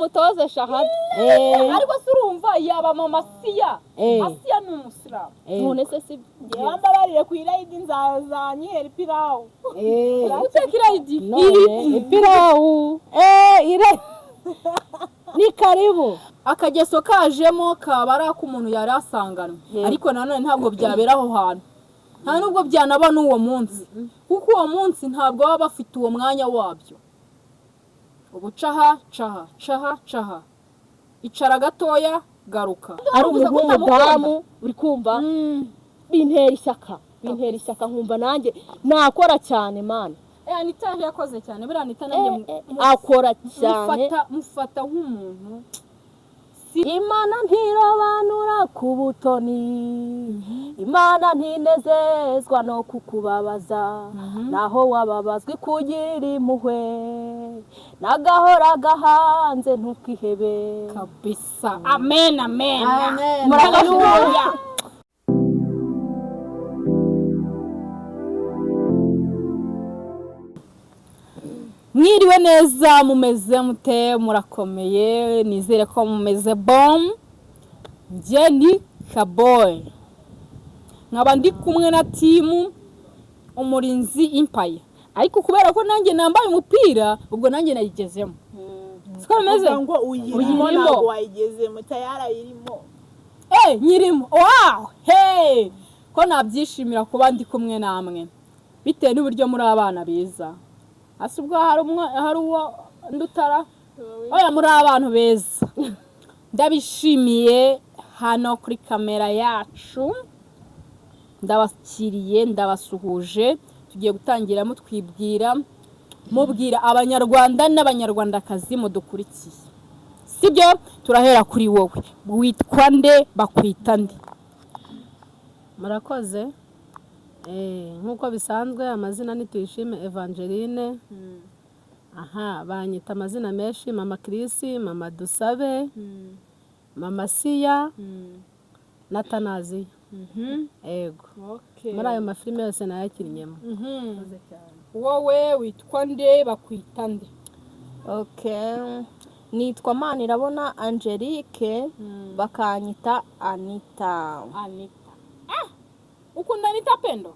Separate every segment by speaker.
Speaker 1: umutoze shahada
Speaker 2: ariko se urumva yaba mama Asiya Asiya ni umusilamu
Speaker 1: none se si
Speaker 2: yamba barire ku irayidi nzaza nyihera ipirawu
Speaker 1: uteka irayidi
Speaker 3: ipirawu ni karibu
Speaker 2: akageso kajemo kaba ari ak'umuntu yari asanganwe ariko nanone ntabwo byabera aho hantu nta nubwo byanaba n'uwo munsi kuko uwo munsi ntabwo baba bafite uwo mwanya wabyo ubu caha icara gatoya garuka
Speaker 1: ari umuntu w'umudamu uri kumva bintera ishyaka nkumva nanjye nakora cyane mana
Speaker 2: Anita yakoze cyane buriya Anita nanjye
Speaker 1: akora cyane
Speaker 2: mufata nk'umuntu
Speaker 1: Imana ntirobanura ku butoni Imana ntinezezwa no kukubabaza naho wababazwi kugira impuhwe nagahora gahanze ntukihebe
Speaker 2: kabisa amen
Speaker 1: Haleluya
Speaker 2: Mwiriwe neza mumeze mute murakomeye nizere ko mumeze bom njye ni Kaboy nkaba ndi kumwe na timu umurinzi Empire ariko kubera ko nanjye nambaye umupira ubwo nanjye nayigezemo siko bimeze
Speaker 4: ngo uyirimo ntabwo wayigezemo tayara irimo
Speaker 2: nyirimo wow hey ko nabyishimira kuba ndi kumwe namwe bitewe n'uburyo muri abana beza asubwo hari uwo ndutara oya muri abantu beza ndabishimiye hano kuri kamera yacu ndabakiriye ndabasuhuje tugiye gutangira mutwibwira mubwira abanyarwanda n'abanyarwandakazi mudukurikiye sibyo turahera kuri wowe witwa nde bakwita nde
Speaker 3: murakoze nk'uko bisanzwe amazina ni Tuyishime Evangeline banyita amazina menshi mama Kirisi mama Dusabe mama Siya na Tanazi yego muri ayo mafilime yose nayakinnyemo
Speaker 2: wowe witwa nde bakwita nde
Speaker 1: nitwa Manirabona Angelique bakanyita Anita
Speaker 2: ukunda Anita Pendo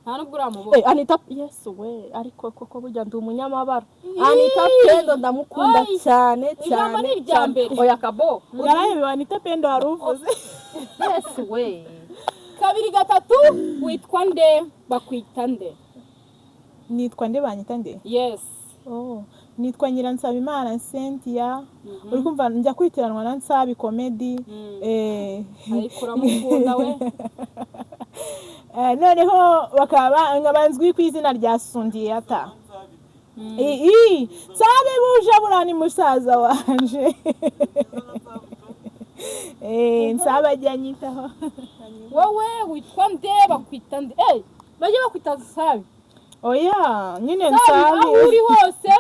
Speaker 2: nta nubwo uramubona
Speaker 1: Anita yes we ariko koko burya ndi umunyamabara Anita Pendo ndamukunda cyane
Speaker 2: ijambo ni irya mbere
Speaker 1: oya Kabo
Speaker 4: urayewe Anita Pendo haruvuze
Speaker 1: yes we
Speaker 2: kabiri gatatu witwa nde bakwita nde
Speaker 4: nitwa nde banyita nde
Speaker 2: yes
Speaker 4: nitwa Nyiransabimana Cynthia uri kumva njya kwitiranwa na Nsabi comedy
Speaker 2: ariko uramukunda we
Speaker 4: noneho bakaba ngabanzwi ku izina rya Sundiyata Nsabi buje burani musaza wanje Nsabi ajyanyitaho
Speaker 2: wowe witwa nde bakwita nde bajye bakwita Nsabi
Speaker 4: oya nyine
Speaker 2: Nsabi
Speaker 4: Nsabi
Speaker 2: aho uri hose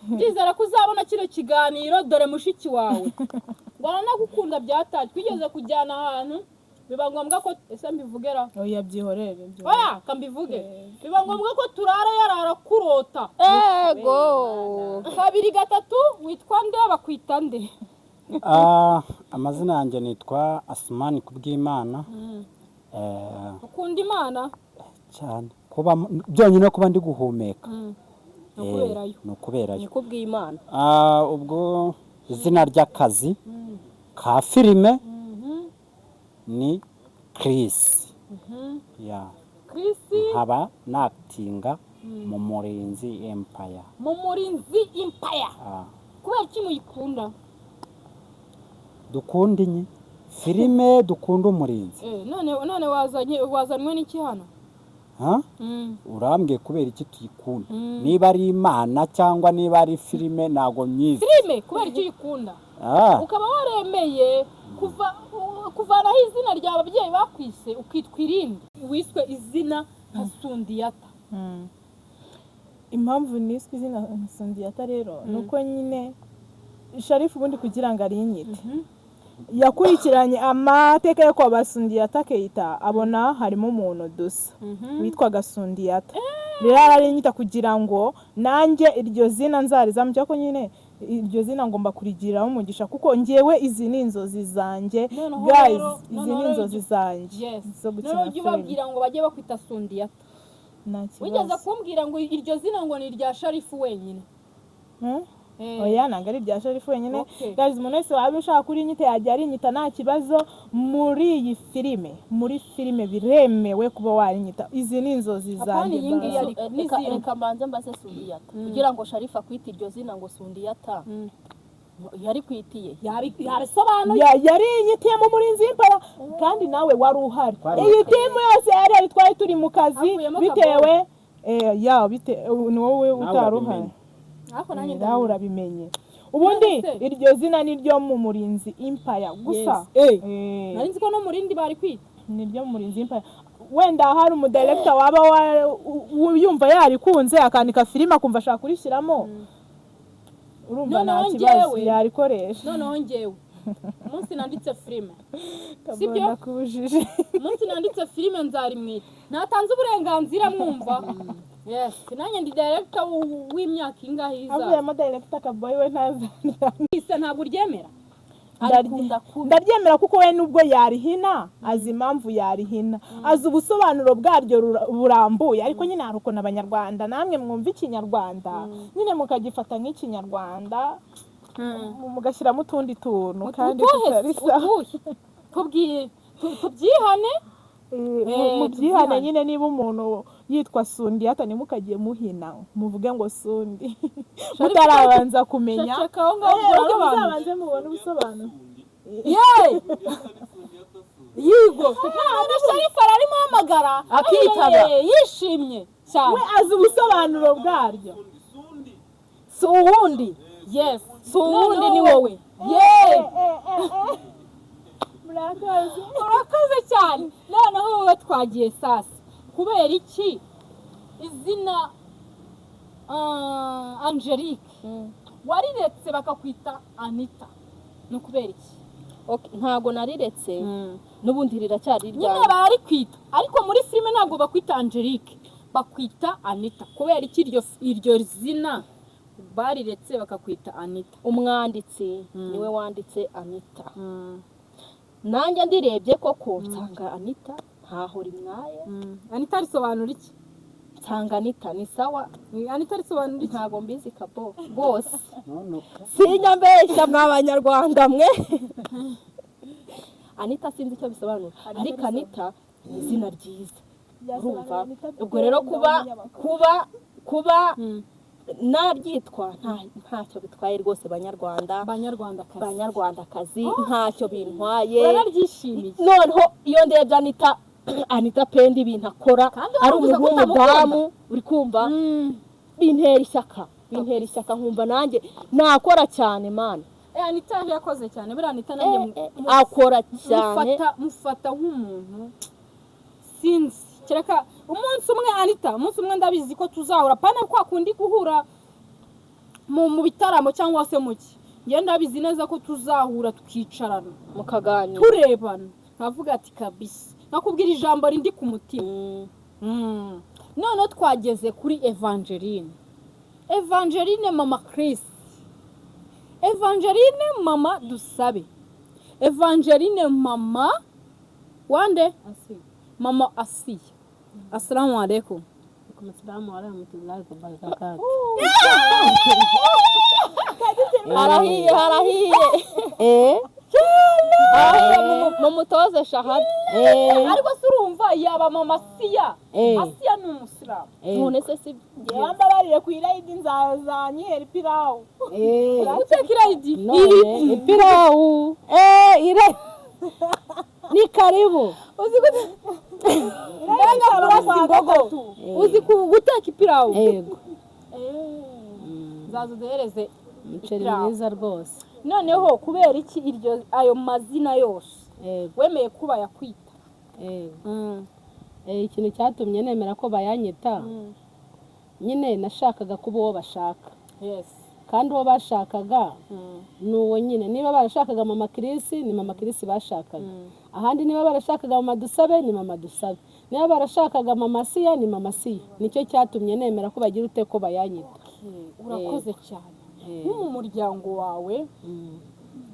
Speaker 2: ndizera ko uzabona kino kiganiro dore mushiki wawe waranagukunda byataje twigeze kujyana ahantu biba ngombwa ko ese mbivugera
Speaker 4: oya byihorere
Speaker 2: oya kambivuge biba ngombwa ko turara yarara kurota
Speaker 1: ego
Speaker 2: kabiri gatatu witwa nde bakwita nde
Speaker 5: amazina yanjye nitwa Asumani Kubwimana
Speaker 2: ukunda Imana
Speaker 5: cyane kuba byonyine kuba ndi guhumeka
Speaker 2: no
Speaker 5: kuberayo
Speaker 1: Kubwimana
Speaker 5: ubwo izina ry'akazi ka filime ni Chris nkaba nakitinga mu murinzi Empire
Speaker 2: kubera iki muyikunda
Speaker 5: dukunda inyi filime dukunda umurinzi
Speaker 2: none wazanywe n'iki hano
Speaker 5: urambwiye kubera iki tuyikunda niba ari Imana cyangwa niba ari filime ntago myiza
Speaker 2: filime kubera iki uyikunda ukaba waremeye kuvanaho izina rya ababyeyi bakwise ukitwa irindi wiswe izina nka Sundiyata
Speaker 4: impamvu niswe izina Sundiyata rero nuko nyine Sharifu ubundi kugira ngo arinyite yakurikiranye amateka yo kwa Sundiyata Keita abona harimo umuntu dusa witwa Sundiyata rero arinyita kugira ngo nanjye iryo zina nzariza mu cyako nyine iryo zina ngomba kurigiraho umugisha kuko ngewe izi ni inzozi zanjye
Speaker 2: Noneho
Speaker 4: guys
Speaker 2: rero-
Speaker 4: izi
Speaker 2: noneho
Speaker 4: ni
Speaker 2: rero
Speaker 4: inzozi zanjye
Speaker 2: yes
Speaker 4: zo
Speaker 2: noneho
Speaker 4: gukina
Speaker 2: ujye
Speaker 4: filime
Speaker 2: ubabwira ngo bajye bakwita Sundiyata
Speaker 4: nta
Speaker 2: wigeze
Speaker 4: kibazo
Speaker 2: kumbwira ngo iryo zina ngo ni irya Sharifu wenyine
Speaker 4: oya ntabwo ari ibya Sharifu wenyine
Speaker 2: Okay.
Speaker 4: guys umuntu wese waba ushaka kuri nyite yajya arinyita nta kibazo muri filime biremewe kuba warinyita izi ni inzozi
Speaker 2: Apana
Speaker 4: zanjye
Speaker 2: iyi ngiyi
Speaker 4: baba.
Speaker 2: ari- n'izindi.
Speaker 1: reka mbanze mbaze Sundiyata kugira ngo Sharifa akwite iryo zina ngo Sundiyata yari kwitiye
Speaker 2: yabisobanuye
Speaker 4: yari inyitiyemo umurinzi w'impara kandi nawe wari uhari
Speaker 5: Twari
Speaker 4: iyi timu yose yari twari turi mu kazi
Speaker 2: Havuyemo
Speaker 4: bitewe ni wowe utari
Speaker 5: urabimenye.
Speaker 4: uhari
Speaker 2: ariko nanjye
Speaker 4: nawe urabimenye ubundi
Speaker 2: None se?
Speaker 4: iryo zina ni ryo mu murinzi impaya gusa
Speaker 2: nari nzi ko no mu rindi bari kwita
Speaker 4: ni ryo mu murinzi impaya wenda hari umudirekita waba yumva yarikunze akandika filime akumva ashaka kurishyiramo urumva nta
Speaker 2: Noneho
Speaker 4: kibazo
Speaker 2: njyewe-
Speaker 4: yarikoresha
Speaker 2: noneho njyewe umunsi nanditse filime
Speaker 4: kabona nakubujije
Speaker 2: umunsi nanditse filime nzarimwita natanze uburenganzira mwumva yes nanjye ndi director w'imyaka ingahe iza
Speaker 4: havuyemo direkita kaboyi we ntazana
Speaker 2: ise ntabwo uryemera
Speaker 4: ndaryemera kuko we nubwo yarihina azi impamvu yarihina azi ubusobanuro bwaryo burambuye ariko nyine hari ukuntu abanyarwanda namwe mwumva ikinyarwanda nyine mukagifata nk'ikinyarwanda mugashyiramo utundi tuntu kandi tutari sawa
Speaker 2: tubyihane
Speaker 4: mubyihane nyine niba umuntu yitwa Sundiyata ntimukagiye muhina muvuge ngo Sundi mutarabanza kumenya
Speaker 2: Ceceka aho ngaho urarobanura.
Speaker 4: muzabanze mubone ubusobanuro
Speaker 2: yigo ntabwo Sharifa arimo hamagara
Speaker 1: Akitaba.
Speaker 2: yishimye cyane
Speaker 4: we azi ubusobanuro bwaryo
Speaker 1: si uwundi
Speaker 2: yes
Speaker 1: si uwundi
Speaker 2: Noneho
Speaker 1: ni wowe
Speaker 4: murakoze
Speaker 2: urakoze cyane noneho wowe twagiye sasa kubera iki izina Angelique wariretse bakakwita Anita ni ukubera iki
Speaker 1: ntago nariretse n'ubundi riracyari
Speaker 2: nyine
Speaker 1: ryanjye
Speaker 2: barikwita ariko muri filime ntabwo bakwita Angelique bakwita Anita kubera iki iryo zina bariretse bakakwita Anita
Speaker 1: umwanditsi niwe wanditse Anita nanjye ndirebye koko nsanga Anita ntaho rimwaye
Speaker 2: Anita risobanura iki
Speaker 1: nsanga Anita ni sawa
Speaker 2: Anita risobanura iki
Speaker 1: ntago mbizi kabo rwose
Speaker 5: none
Speaker 1: sinya mbeshya mw'abanyarwanda mwe Anita sinzi icyo bisobanura ariko Anita ni izina ryiza urumva ubwo rero kuba naryitwa ntacyo bitwaye rwose banyarwandakazi ntacyo bintwaye
Speaker 2: bararyishimiye
Speaker 1: noneho iyo ndebye Anita Penda ibintu akora ari umuntu w'umudamu uri kumva bintera ishyaka nkumva nanjye nakora cyane mana
Speaker 2: Anita yakoze cyane buriya Anita nanjye
Speaker 1: akora cyane
Speaker 2: mufata nk'umuntu sinzi kereka umunsi umwe ndabizi ko tuzahura pana kwa kundi guhura mu bitaramo cyangwa se muki ngenda ndabizi neza ko tuzahura tukicarana
Speaker 1: mukaganira
Speaker 2: turebana nkavuga ati kabisa nakubwira ijambo rindi ku mutima none twageze kuri Evangeline mama Chris Evangeline mama Dusabe Evangeline mama wande mama Asiya assalamu alaikum
Speaker 3: Assalamu warahmatullahi wabarakatuh.
Speaker 1: harahiye mumutoze shahada
Speaker 2: ariko se urumva yaba mama Asiya Asiya ni umusilamu
Speaker 1: none se si
Speaker 4: yamba bariye ku irayidi nzaza nyihera ipirawu
Speaker 2: guteka irayidi
Speaker 3: Ipirawu. Ni karibu.
Speaker 2: uzi guteka ipirawu
Speaker 3: Yego.
Speaker 2: zaza uduhereze
Speaker 3: Umuceri mwiza rwose.
Speaker 2: noneho kubera iki ayo mazina yose
Speaker 3: Yego.
Speaker 2: wemeye kuba yakwita
Speaker 3: Yego. Ikintu cyatumye nemera ko bayanyita nyine nashakaga kuba uwo bashaka
Speaker 2: yes
Speaker 3: kandi uwo bashakaga ni uwo nyine niba barashakaga mama Kirisi ni mama Kirisi bashakaga ahandi niba barashakaga mama Dusabe ni mama Dusabe niba barashakaga mama Siya ni mama Siya nicyo cyatumye nemera ko bagira ute ko bayanyita
Speaker 2: urakoze cyane nko mu muryango wawe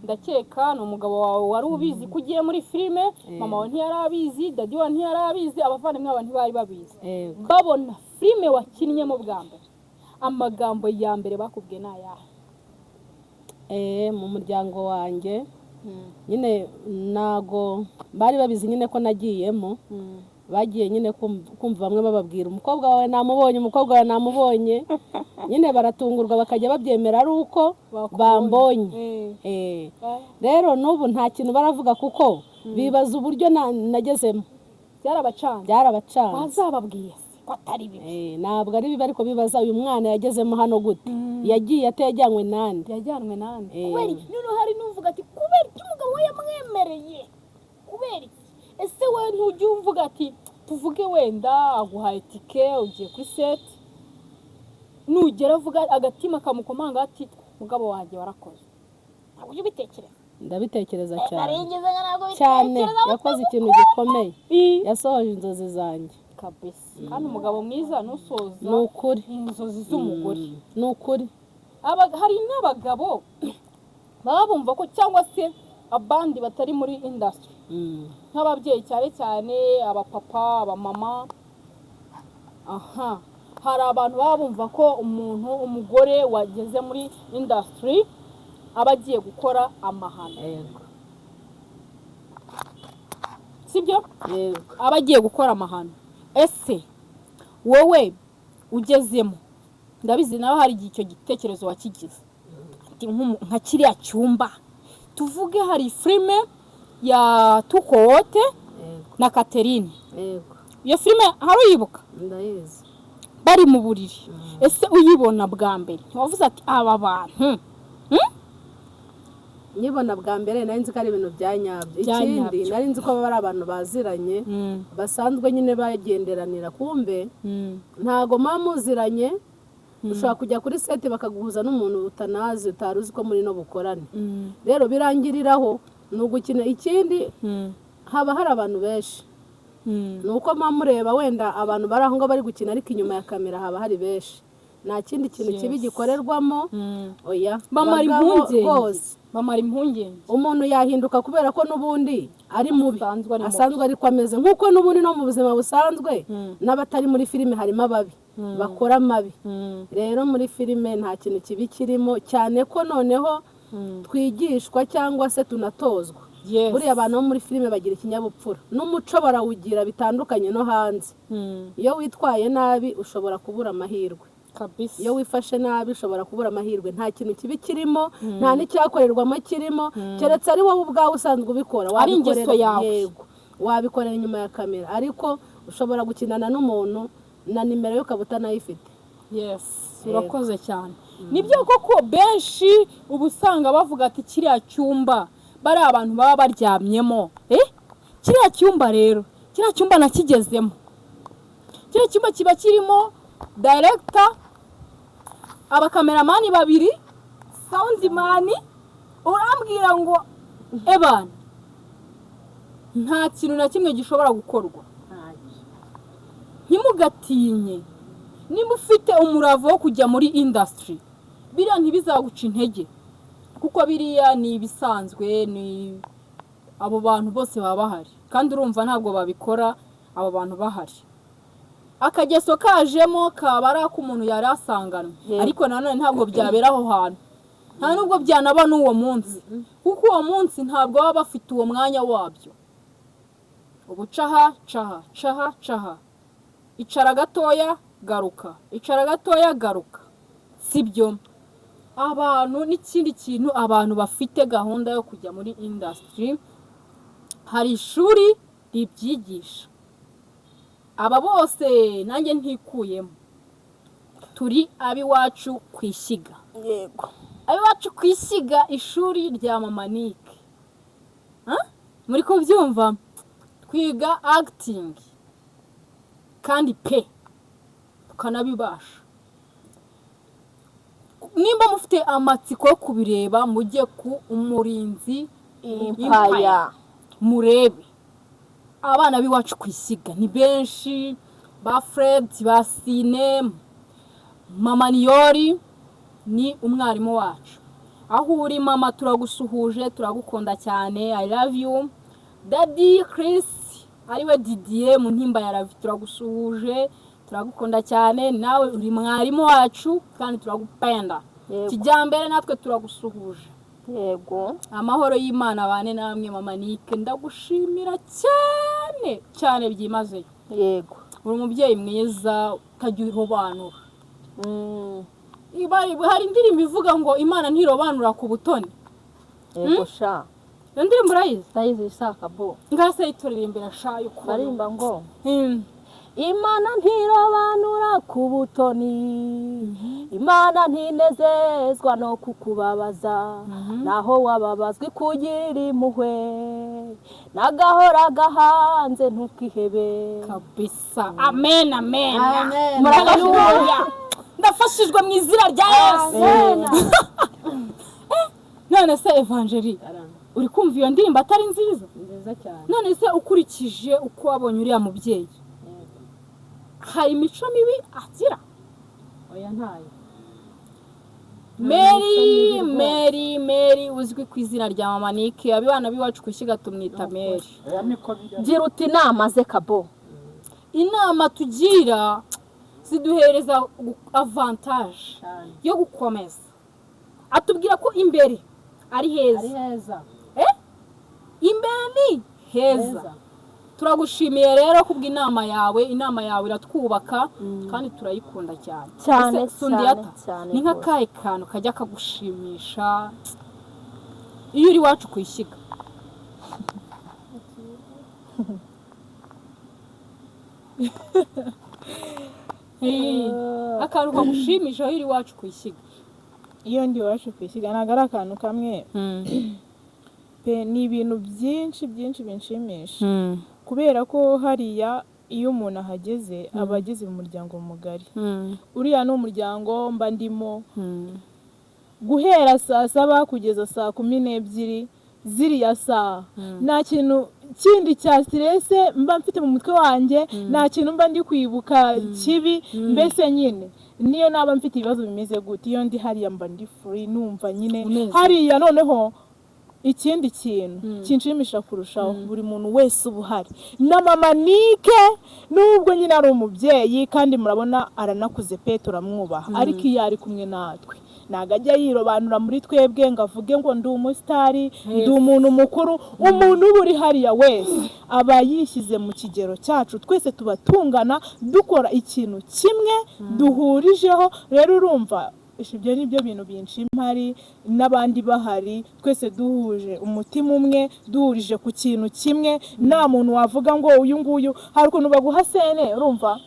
Speaker 2: ndakeka ni umugabo wawe wari ubizi ko ugiye muri filime mama wawe ntiyari abizi dadi wawe ntiyari abizi abavandimwe bawe ntibari babizi babona filime wakinnyemo bwa mbere amagambo ya mbere bakubwiye ni ayahe?
Speaker 3: Mu muryango wanjye nyine ntago bari babizi nyine ko nagiyemo bagiye nyine kumva bamwe bababwira umukobwa wawe namubonye umukobwa wawe namubonye nyine baratungurwa bakajya babyemera ari uko bambonye rero n'ubu nta kintu baravuga kuko bibaza uburyo nagezemo byarabacana
Speaker 2: wazababwiye ko atari bibi
Speaker 3: ntabwo ari bibi ariko bibaza uyu mwana yagezemo hano gute yagiye atajyanywe nande
Speaker 2: kubera iki noneho hari n'uvuga ati kubera iki umugabo we yamwemereye kubera iki ese we ntujya uvuga ati tuvuge wenda aguhaye tike ugiye kuri seti nugera avuga agatima kamukomanga ati mugabo wanjye warakoze ntabwo ujya ubitekereza?
Speaker 3: Ndabitekereza cyane yakoze ikintu gikomeye yasohoje inzozi zanjye
Speaker 2: kabisa kandi umugabo mwiza nusoza
Speaker 3: ni ukuri
Speaker 2: inzozi z'umugore
Speaker 3: ni ukuri
Speaker 2: hari n'abagabo baba bumva ko cyangwa se abandi batari muri industry nk'ababyeyi cyane cyane abapapa abamama hari abantu baba bumva ko umugore wageze muri industry aba agiye gukora amahano sibyo aba agiye gukora amahano ese wowe ugezemo ndabizi nawe hari igihe icyo gitekerezo wakigize nka kiriya cyumba tuvuge hari filime ya Tukowote na Catherine iyo filime hari uyibuka?
Speaker 3: ndayizi
Speaker 2: bari mu buriri ese uyibona bwa mbere ntiwavuze ati aba bantu
Speaker 3: nyibona bwa mbere nari nzi ko ari ibintu bya nyabyo ikindi nari nzi ko baba ari abantu baziranye basanzwe nyine bagenderanira kumbe ntago muziranye ushobora kujya kuri seti bakaguhuza n'umuntu utanazi utari uzi ko muri no bukorane rero birangiriraho ni ugukina ikindi haba hari abantu benshi ni uko mureba wenda abantu bari aho ngo bari gukina ariko inyuma ya kamera haba hari benshi nta kindi kintu kibi gikorerwamo oya
Speaker 2: bamara impungenge
Speaker 3: umuntu yahinduka kubera ko n'ubundi ari mubi asanzwe ariko ameze nk'uko n'ubundi no mu buzima busanzwe n'abatari muri filime harimo ababi bakora amabi rero muri filime nta kintu kibi kirimo cyane ko noneho twigishwa cyangwa se tunatozwa buriya abantu bo muri filime bagira ikinyabupfura n'umuco barawugira bitandukanye no hanze iyo witwaye nabi ushobora kubura amahirwe iyo wifashe nabi ushobora kubura amahirwe nta kintu kibi kirimo nta n'icyakorerwamo kirimo keretse ari wowe ubwawe usanzwe ubikora
Speaker 2: ari ingeso yawe
Speaker 3: wabikorera inyuma ya kamera ariko ushobora gukinana n'umuntu na nimero yo ukaba utanayifite
Speaker 2: urakoze cyane nibyo koko benshi uba usanga bavuga ati kiriya cyumba bari abantu baba baryamyemo kiriya cyumba rero kiriya cyumba nakigezemo kiriya cyumba kiba kirimo director abakameramani babiri soundman urambwira ngo ebana nta kintu na kimwe gishobora gukorwa ntimugatinye niba ufite umurava wo kujya muri industry biriya ntibizaguca intege kuko biriya ni ibisanzwe ni abo bantu bose baba bahari kandi urumva ntabwo babikora abo bantu bahari akageso kajemo kaba ari ak'umuntu yari asanganwe ariko nanone ntabwo byabera aho hantu nta nubwo byanaba n'uwo munsi kuko uwo munsi ntabwo baba bafite uwo mwanya wabyo ubu caha icara gatoya garuka sibyo abantu n'ikindi kintu abantu bafite gahunda yo kujya muri industry hari ishuri ribyigisha aba bose nanjye ntikuyemo turi abiwacu kwishyiga abiwacu kwishyiga ishuri rya mamanike muri kubyumva twiga acting kandi tukanabibasha nimba mufite amatsiko yo kubireba mujye ku umurinzi impaya murebe abana b'iwacu kwisiga ni benshi ba Fred ba Sine mama Niyori ni umwarimu wacu. Aho uri mama turagusuhuje, turagukunda cyane, I love you. Daddy Chris ariwe Didier mu ntimba ya Ravi, turagusuhuje, turagukunda cyane, nawe uri mwarimu wacu kandi turagupenda. Kijyambere natwe turagusuhuje.
Speaker 1: Yego.
Speaker 2: Amahoro y'Imana bane namwe mama Nike, ndagushimira cyane cyane byimazeyo.
Speaker 1: Yego.
Speaker 2: Uri umubyeyi mwiza utagira irobanura. Hari indirimbo ivuga ngo Imana ntirobanura ku butoni.
Speaker 1: Yego sha.
Speaker 2: Iyo ndirimbo urayizi?
Speaker 1: Ndayizi ishaka bo.
Speaker 2: Ngase yitoririmbira shayo ko.
Speaker 1: Barimba ngo Imana ntirobanura ku butoni, Imana ntinezezwa no kukubabaza, naho wababazwe kugira impuhwe, nagahora gahanze ntukihebe.
Speaker 2: Kabisa. Amen, amen.
Speaker 3: Amen.
Speaker 2: Haleluya. Ndafashijwe mu izina rya Yesu. None se Evangeli, uri kumva iyo ndirimbo atari nziza?
Speaker 3: Nziza cyane.
Speaker 2: None se ukurikije uko wabonye uriya mubyeyi, hari imico mibi agira?
Speaker 3: Oya ntayo.
Speaker 2: Mary uzwi ku izina rya mama Nike, abana biwacu kushyiga tumwita Mary.
Speaker 1: Gira uti inama ze Kabo.
Speaker 2: Inama tugira ziduhereza avantage yo gukomeza. Atubwira ko imbere ari heza.
Speaker 3: Ari heza.
Speaker 2: Imbere ni heza. Turagushimiye rero kubw'inama yawe, inama yawe iratwubaka kandi turayikunda cyane.
Speaker 1: Cyane
Speaker 2: cyane. Ni nk'akahe kantu kajya kagushimisha iyo uri wacu kwishyiga? Akantu kagushimisha iyo uri wacu kwishyiga?
Speaker 4: iyo ndi iwacu kwishyiga ntabwo ari akantu kamwe pe, ni ibintu byinshi binshimisha, kubera ko hariya iyo umuntu ahageze aba ageze mu muryango mugari. Uriya ni umuryango mba ndimo guhera saa 7 kugeza saa 12 ziriya saa. Nta kintu kindi cya stress mba mfite mu mutwe wanjye, nta kintu mba ndi kwibuka kibi. Mbese nyine niyo naba mfite ibibazo bimeze gute, iyo ndi hariya mba ndi free, numva nyine hariya. Noneho ikindi kintu kinshimisha kurushaho, buri muntu wese ubuhari na mama Nike, nubwo nyine ari umubyeyi kandi murabona aranakuze pe, turamwubaha, ariko iyo ari kumwe natwe ntago ajya yirobanura muri twebwe ngo avuge ngo ndi umusitari, ndi umuntu mukuru. Umuntu uba uri hariya wese aba yishyize mu kigero cyacu, twese tuba tungana, dukora ikintu kimwe duhurijeho. Rero urumva ibyo ni byo bintu binshimari, n'abandi bahari twese duhuje umutima umwe, duhurije ku kintu kimwe. Nta muntu wavuga ngo uyu nguyu, hari ukuntu baguha sene urumva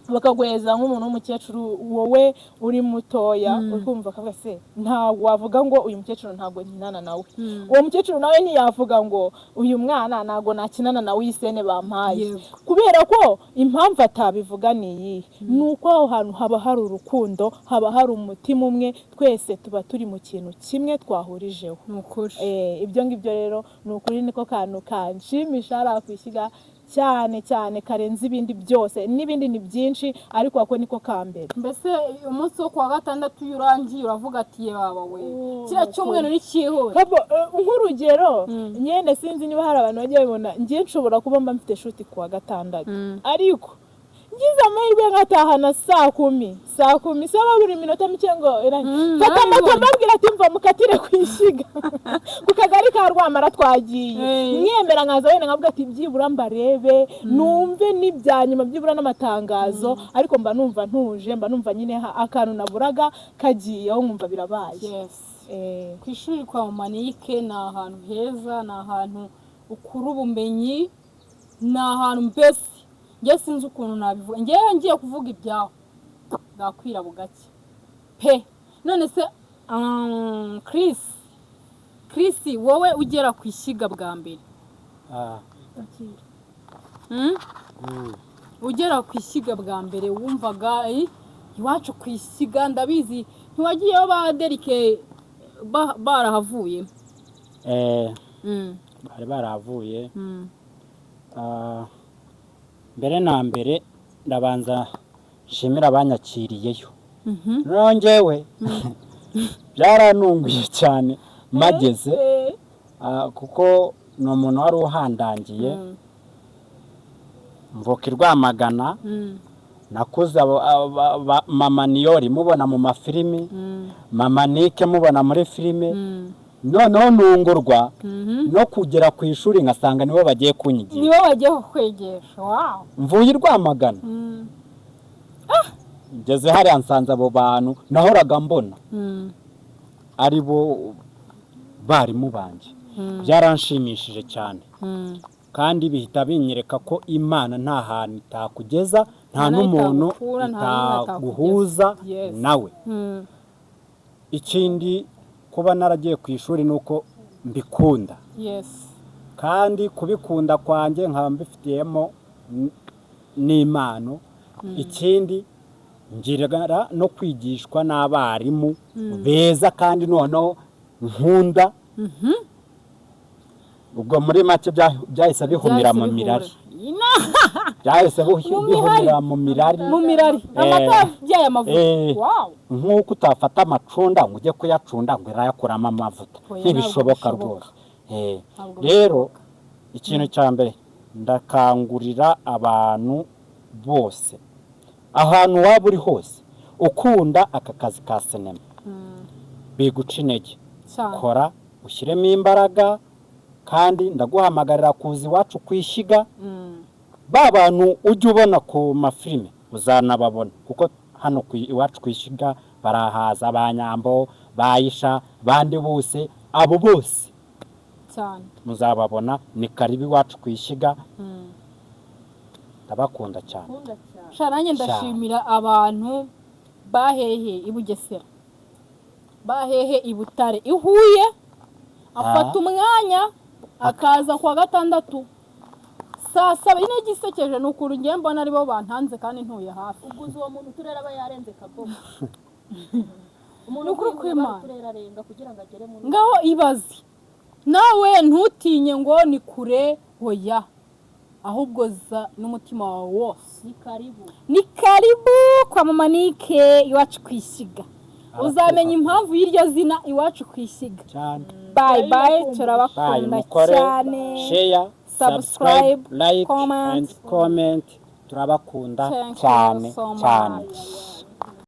Speaker 4: bakaguheza nk'umuntu w'umukecuru, wowe uri mutoya ukumva kavuga se ntabwo wavuga ngo uyu mukecuru ntabwo nkinana nawe. Uwo mukecuru nawe ntiyavuga ngo uyu mwana ntabwo nakinana nawe isene bampaye, kubera ko impamvu atabivuga ni iyi, nuko aho hantu haba hari urukundo, haba hari umutima umwe, twese tuba turi mu kintu kimwe twahurijeho. Ibyo ngibyo rero ni ukuri, niko kantu kanshimisha ari akwishyiga cyane karenze ibindi byose. N'ibindi ni byinshi ariko ako niko kambere.
Speaker 2: Mbese umunsi wo kuwa gatandatu yurangiye uravuga ati baba we kira cyumweru n'ikihura.
Speaker 4: Nk'urugero nyene sinzi niba hari abantu bagiye babona, ngiye nshobora kuba mba mfite shoot kuwa gatandatu, ariko ngize amahirwe ngatahana saa 10 saba buri minota mike ngo fata moto mbabwira ati mva mukatire kwishyiga ku kagari ka Rwamara twagiye, nyemera nkaza wene nkavuga ati byibura mbarebe, numve n'ibyanyuma byibura n'amatangazo, ariko mba numva ntuje, mba numva nyine akantu naburaga kagiye aho nkumva birabaye.
Speaker 2: Ku ishuri kwa mama Nike ni ahantu heza, ni ahantu ukura ubumenyi, ni ahantu mbese njye sinzi ukuntu nabivuga. Ngiye kuvuga ibyaho bwakwira bugake pe. None se Chris wowe ugera ku ishyiga bwa mbere, ugera ku ishyiga bwa mbere wumvaga iwacu ku ishyiga? Ndabizi ntiwagiyeho ba Derike barahavuye.
Speaker 5: bari barahavuye. Mbere na mbere ndabanza nshimira abanyakiriyeyo. Nongewe byaranunguye cyane mageze kuko ni umuntu wari uhandangiye mvuka i Rwamagana nakuze mama Niyori mubona mu mafilimi mama Nike mubona muri filime noneho nungurwa no kugera ku ishuri ngasanga nibo bagiye kunyigisha
Speaker 2: nibo bagiye kukwegesha wow
Speaker 5: mvuye i Rwamagana ngeze hariya nsanze abo bantu nahoraga mbona ari bo barimu banje byaranshimishije cyane kandi bihita binyereka ko Imana nta hantu itakugeza nta n'umuntu itaguhuza nawe ikindi kuba naragiye ku ishuri nuko mbikunda kandi kubikunda kwanjye nkaba mbifitiyemo n'impano ikindi ngirira no kwigishwa n'abarimu beza kandi noneho nkunda ubwo muri make byahise bihumira mu mirari byahise bihumira mu mirari
Speaker 2: amata byaya amavuta wow
Speaker 5: nk'uko utafata amacunda ngo ujye kuyacunda ngo irayakuramo amavuta ntibishoboka rwose rero ikintu cya mbere ndakangurira abantu bose ahantu waba uri hose ukunda aka kazi ka sinema biguca intege kora ushyiremo imbaraga kandi ndaguhamagarira kuza iwacu kwishyiga ba bantu ujya ubona ku mafilime uzanababona kuko hano iwacu kwishyiga barahaza Banyambo Bayisha bandi bose abo bose
Speaker 2: cyane
Speaker 5: muzababona ni karibu iwacu kwishyiga ndabakunda cyane
Speaker 2: nanjye ndashimira abantu bahehe i Bugesera bahehe i Butare i Huye afata umwanya akaza kwa gatandatu saa 7 ine gisekeje n'ukuru ngiye mbona aribo bantanze kandi ntuye hafi
Speaker 1: uguze uwo muntu turera aba yarenze kabomo
Speaker 2: umuntu kuri kwimana
Speaker 1: turera renga kugira ngo agere mu
Speaker 2: ngaho ibazi nawe ntutinye ngo ni kure hoya ahubwo za n'umutima wawe wose ni karibu kwa mama Nike iwacu kwishyiga uzamenya impamvu y'iryo zina iwacu kwishyiga bye turabakunda cyane
Speaker 5: share subscribe like and comment turabakunda cyane cyane